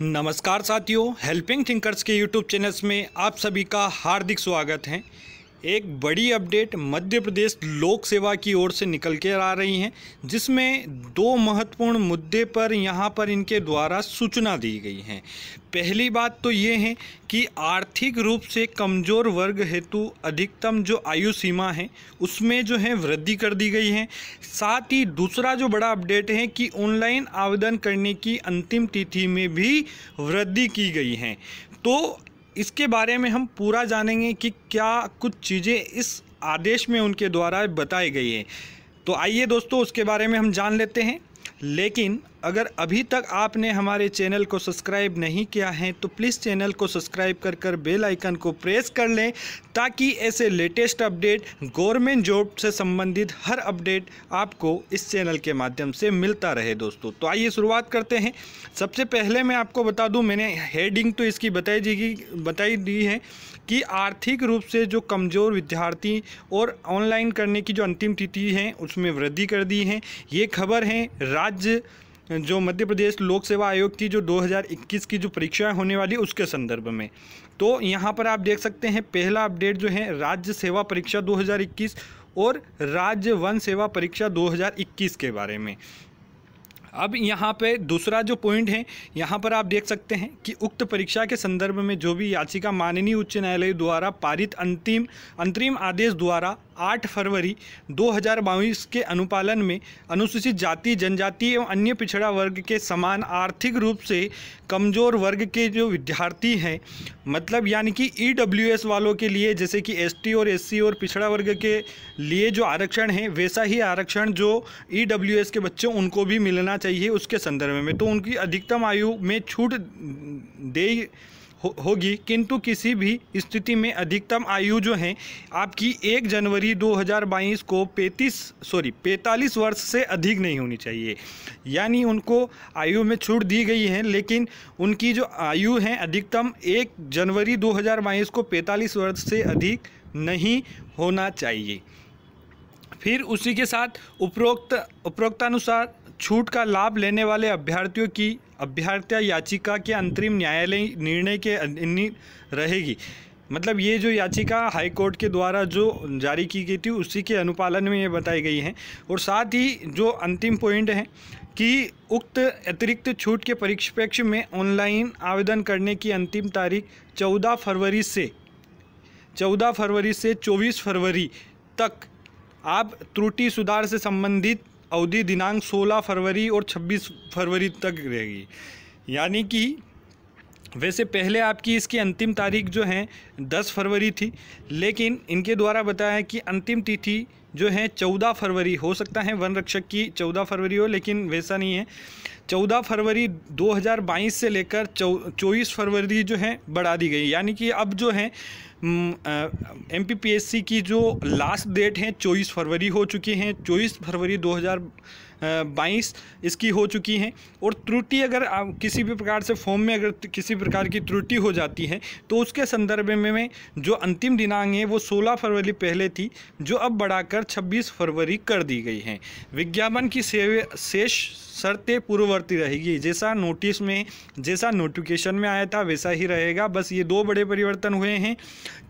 नमस्कार साथियों, helping thinkers के यूट्यूब चैनल्स में आप सभी का हार्दिक स्वागत है। एक बड़ी अपडेट मध्य प्रदेश लोक सेवा की ओर से निकल के आ रही हैं, जिसमें दो महत्वपूर्ण मुद्दे पर यहां पर इनके द्वारा सूचना दी गई है। पहली बात तो ये है कि आर्थिक रूप से कमज़ोर वर्ग हेतु अधिकतम जो आयु सीमा है उसमें जो है वृद्धि कर दी गई है। साथ ही दूसरा जो बड़ा अपडेट है कि ऑनलाइन आवेदन करने की अंतिम तिथि में भी वृद्धि की गई है। तो इसके बारे में हम पूरा जानेंगे कि क्या कुछ चीज़ें इस आदेश में उनके द्वारा बताई गई है। तो आइए दोस्तों, उसके बारे में हम जान लेते हैं। लेकिन अगर अभी तक आपने हमारे चैनल को सब्सक्राइब नहीं किया है तो प्लीज़ चैनल को सब्सक्राइब कर बेल आइकन को प्रेस कर लें, ताकि ऐसे लेटेस्ट अपडेट, गवर्नमेंट जॉब से संबंधित हर अपडेट आपको इस चैनल के माध्यम से मिलता रहे दोस्तों। तो आइए शुरुआत करते हैं। सबसे पहले मैं आपको बता दूं, मैंने हेडिंग तो इसकी बताई दी है कि आर्थिक रूप से जो कमज़ोर विद्यार्थी और ऑनलाइन करने की जो अंतिम तिथि है उसमें वृद्धि कर दी है। ये खबर है राज्य जो मध्य प्रदेश लोक सेवा आयोग की जो 2021 की जो परीक्षाएं होने वाली उसके संदर्भ में। तो यहाँ पर आप देख सकते हैं, पहला अपडेट जो है राज्य सेवा परीक्षा 2021 और राज्य वन सेवा परीक्षा 2021 के बारे में। अब यहाँ पे दूसरा जो पॉइंट है, यहाँ पर आप देख सकते हैं कि उक्त परीक्षा के संदर्भ में जो भी याचिका माननीय उच्च न्यायालय द्वारा पारित अंतरिम आदेश द्वारा 8 फरवरी 2022 के अनुपालन में अनुसूचित जाति, जनजाति एवं अन्य पिछड़ा वर्ग के समान आर्थिक रूप से कमज़ोर वर्ग के जो विद्यार्थी हैं, मतलब यानी कि EWS वालों के लिए, जैसे कि ST और SC और पिछड़ा वर्ग के लिए जो आरक्षण है, वैसा ही आरक्षण जो EWS के बच्चों उनको भी मिलना चाहिए उसके संदर्भ में। तो उनकी अधिकतम आयु में छूट होगी, किंतु किसी भी स्थिति में अधिकतम आयु जो है आपकी 1 जनवरी 2022 को 45 वर्ष से अधिक नहीं होनी चाहिए। यानी उनको आयु में छूट दी गई है, लेकिन उनकी जो आयु है अधिकतम 1 जनवरी 2022 को 45 वर्ष से अधिक नहीं होना चाहिए। फिर उसी के साथ उपरोक्तानुसार छूट का लाभ लेने वाले अभ्यर्थियों की अभ्यर्थना याचिका के अंतरिम न्यायालय निर्णय के अधीन रहेगी। मतलब ये जो याचिका हाई कोर्ट के द्वारा जो जारी की गई थी उसी के अनुपालन में ये बताई गई है। और साथ ही जो अंतिम पॉइंट है कि उक्त अतिरिक्त छूट के परिप्रेक्ष्य में ऑनलाइन आवेदन करने की अंतिम तारीख 14 फरवरी से 24 फरवरी तक आप त्रुटि सुधार से संबंधित अवधि दिनांक 16 फरवरी और 26 फरवरी तक रहेगी। यानी कि वैसे पहले आपकी इसकी अंतिम तारीख जो है 10 फरवरी थी, लेकिन इनके द्वारा बताया है कि अंतिम तिथि जो है 14 फरवरी हो सकता है वन रक्षक की 14 फरवरी हो, लेकिन वैसा नहीं है। 14 फरवरी 2022 से लेकर 24 फरवरी जो है बढ़ा दी गई। यानी कि अब जो है MPPSC की जो लास्ट डेट है 24 फरवरी हो चुकी हैं, 24 फरवरी 2022 इसकी हो चुकी हैं। और त्रुटि अगर किसी भी प्रकार से फॉर्म में अगर किसी प्रकार की त्रुटि हो जाती है तो उसके संदर्भ में जो अंतिम दिनांक है वो 16 फरवरी पहले थी, जो अब बढ़ाकर 26 फरवरी कर दी गई हैं। विज्ञापन की शेष शर्तें पूर्ववर्ती रहेगी। जैसा नोटिस में, जैसा नोटिफिकेशन में आया था वैसा ही रहेगा। बस ये दो बड़े परिवर्तन हुए हैं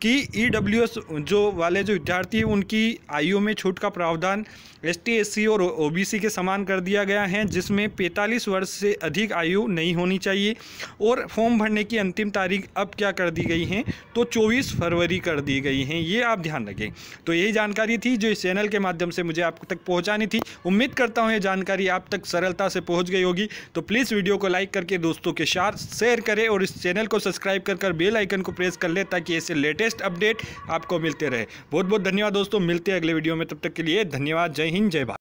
कि EWS जो वाले जो विद्यार्थी हैं उनकी आयु में छूट का प्रावधान ST SC और OBC के समान कर दिया गया है, जिसमें 45 वर्ष से अधिक आयु नहीं होनी चाहिए। और फॉर्म भरने की अंतिम तारीख अब क्या कर दी गई है तो 24 फरवरी कर दी गई हैं। ये आप ध्यान रखें। तो यही जानकारी थी जो इस चैनल के माध्यम से मुझे आप तक पहुँचानी थी। उम्मीद करता हूँ ये जानकारी आप तक सरलता से पहुँच गई होगी। तो प्लीज़ वीडियो को लाइक करके दोस्तों के साथ शेयर करें और इस चैनल को सब्सक्राइब कर बेल आइकन को प्रेस कर ले, ताकि ऐसे लेटेस्ट अपडेट आपको मिलते रहे। बहुत बहुत धन्यवाद दोस्तों, मिलते हैं अगले वीडियो में। तब तक के लिए धन्यवाद। जय हिंद, जय भारत।